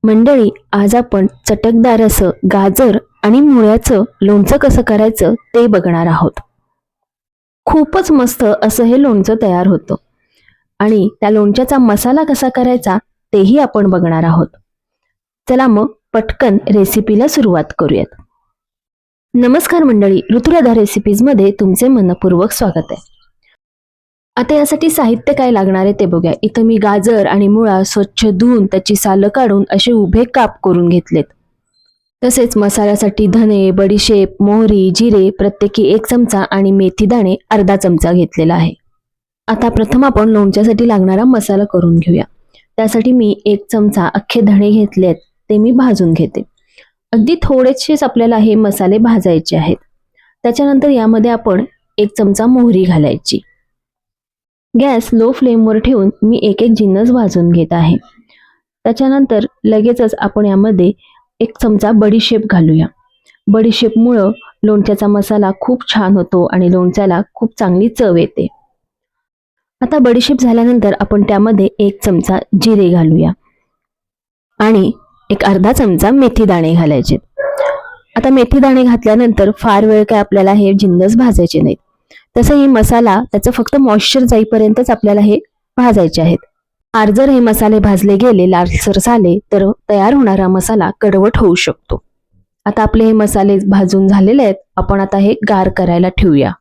मंडळी, आज आपण चटकदार असं गाजर आणि मुळ्याचं लोणचं कसं करायचं ते बघणार आहोत. खूपच मस्त असं हे लोणचं तयार होतं आणि त्या लोणच्याचा मसाला कसा करायचा तेही आपण बघणार आहोत. चला मग पटकन रेसिपीला सुरुवात करूयात. नमस्कार मंडळी, ऋतुराधा रेसिपीजमध्ये तुमचे मनपूर्वक स्वागत आहे. आता यासाठी साहित्य काय लागणार आहे ते बघूया. इथं मी गाजर आणि मुळा स्वच्छ धुवून त्याची सालं काढून असे उभे काप करून घेतलेत. तसेच मसाल्यासाठी धने, बडीशेप, मोहरी, जिरे प्रत्येकी 1 चमचा आणि मेथी दाणे अर्धा चमचा घेतलेला आहे. आता प्रथम आपण लोणच्यासाठी लागणारा मसाला करून घेऊया. त्यासाठी मी 1 चमचा अख्खे धणे घेतलेत, ते मी भाजून घेते. अगदी थोडेसेच आपल्याला हे मसाले भाजायचे आहेत. त्याच्यानंतर यामध्ये आपण 1 चमचा मोहरी घालायची. गॅस लो फ्लेमवर ठेवून मी एक एक जिन्नस भाजून घेत आहे. त्याच्यानंतर लगेचच आपण यामध्ये 1 चमचा बडीशेप घालूया. बडीशेपमुळं लोणच्याचा मसाला खूप छान होतो आणि लोणच्याला खूप चांगली चव येते. आता बडीशेप झाल्यानंतर आपण त्यामध्ये 1 चमचा जिरे घालूया आणि एक अर्धा चमचा मेथी दाणे घालायचे. आता मेथी दाणे घातल्यानंतर फार वेळ काय आपल्याला हे जिन्नस भाजायचे नाहीत. तसंही मसाला त्याचं फक्त मॉइश्चर जाईपर्यंतच आपल्याला हे भाजायचे आहेत. जर हे मसाले भाजले गेले, लालसर झाले तर तयार होणारा मसाला कडवट होऊ शकतो. आता आपले हे मसाले भाजून झालेले आहेत. आपण आता हे गार करायला ठेवूया.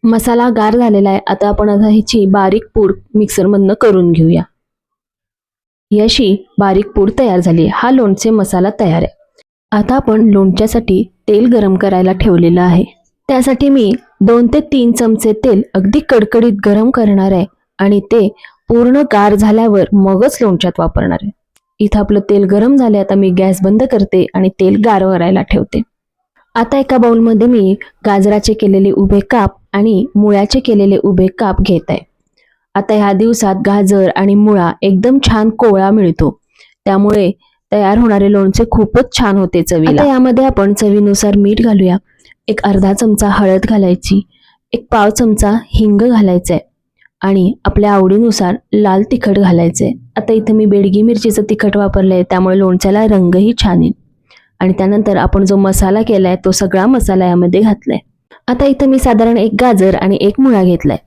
मसाला गार झालेला आहे. आता आपण ह्याची बारीक पूड मिक्सरमधनं करून घेऊया. ही अशी बारीक पूड तयार झाली. हा लोणचे मसाला तयार आहे. आता आपण लोणच्यासाठी तेल गरम करायला ठेवलेलं आहे. त्यासाठी मी 2 ते 3 चमचे तेल अगदी कडकडीत गरम करणार आहे आणि ते पूर्ण गार झाल्यावर मगच लोणच्यात वापरणार आहे. इथं आपलं तेल गरम झाले. आता मी गॅस बंद करते आणि तेल गार करायला ठेवते. आता एका बाउलमध्ये मी गाजराचे केलेले उभे काप आणि मुळ्याचे केलेले उभे काप घेत आहे. आता ह्या दिवसात गाजर आणि मुळा एकदम छान कोवळा मिळतो, त्यामुळे तयार होणारे लोणचे खूपच छान होते चवीला. आता यामध्ये आपण चवीनुसार मीठ घालूया. एक अर्धा चमचा हळद घालायची, एक पाव चमचा हिंग घालायचंय आणि आपल्या आवडीनुसार लाल तिखट घालायचंय. आता इथं मी बेडगी मिरचीचं तिखट वापरलंय, त्यामुळे लोणच्याला रंगही छान येईल. आणि त्यानंतर आपण जो मसाला केलाय तो सगळा मसाला यामध्ये घातलाय. आता इथं मी साधारण 1 गाजर आणि 1 मुळा घेतलाय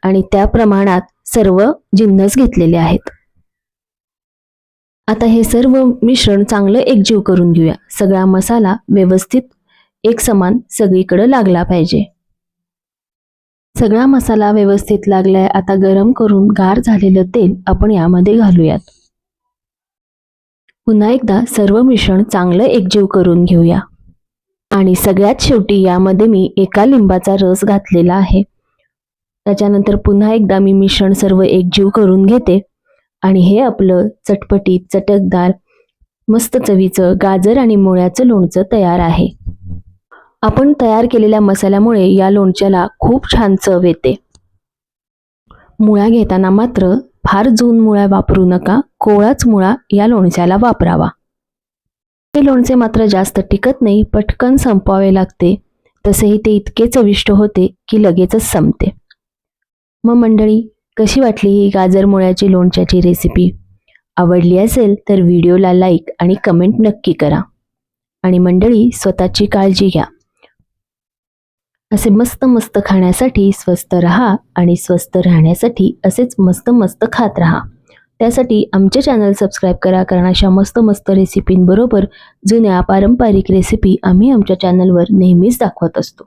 आणि त्या प्रमाणात सर्व जिन्नस घेतलेले आहेत. आता हे सर्व मिश्रण चांगलं एकजीव करून घेऊया. सगळा मसाला व्यवस्थित एक समान सगळीकडे लागला पाहिजे. सगळा मसाला व्यवस्थित लागलाय. आता गरम करून गार झालेलं तेल आपण यामध्ये घालूयात. पुन्हा एकदा सर्व मिश्रण चांगलं एकजीव करून घेऊया. आणि सगळ्यात शेवटी यामध्ये मी 1 लिंबाचा रस घातलेला आहे. त्याच्यानंतर पुन्हा एकदा मी मिश्रण सर्व एकजीव करून घेते आणि हे आपलं चटपटीत चटकदार मस्त चवीचं गाजर आणि मुळ्याचं लोणचं तयार आहे. आपण तयार केलेल्या मसाल्यामुळे या लोणच्याला खूप छान चव येते. मुळा घेताना मात्र फार जून मुळा वापरू नका, कोवळाच मुळा या लोणच्याला वापरावा. हे लोणचे मात्र जास्त टिकत नाही, पटकन संपवावे लागते. तसेही ते इतके चविष्ट होते की लगेचच संपते. मग मंडळी, कशी वाटली ही गाजर मुळ्याची लोणच्याची रेसिपी? आवडली असेल तर व्हिडिओला लाईक आणि कमेंट नक्की करा. आणि मंडळी, स्वतःची काळजी घ्या. असे मस्त मस्त खाण्यासाठी स्वस्त राहा आणि स्वस्त राहण्यासाठी असेच मस्त मस्त खात राहा. त्यासाठी आमचे चॅनल सबस्क्राईब करा, कारण अशा मस्त मस्त रेसिपींबरोबर जुन्या पारंपरिक रेसिपी आम्ही आमच्या चॅनलवर नेहमीच दाखवत असतो.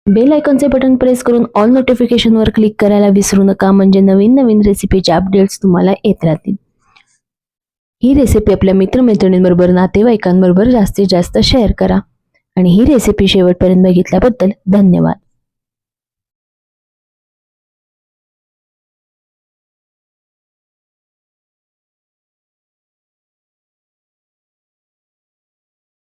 बेल आयकॉनचे बटन प्रेस करून ऑल नोटिफिकेशनवर क्लिक करायला विसरू नका, म्हणजे नवीन नवीन रेसिपीचे अपडेट्स तुम्हाला येत राहतील. ही रेसिपी आपल्या मित्रमैत्रिणींबरोबर, नातेवाईकांबरोबर जास्तीत जास्त शेअर करा. आणि ही रेसिपी शेवटपर्यंत बघितल्याबद्दल धन्यवाद.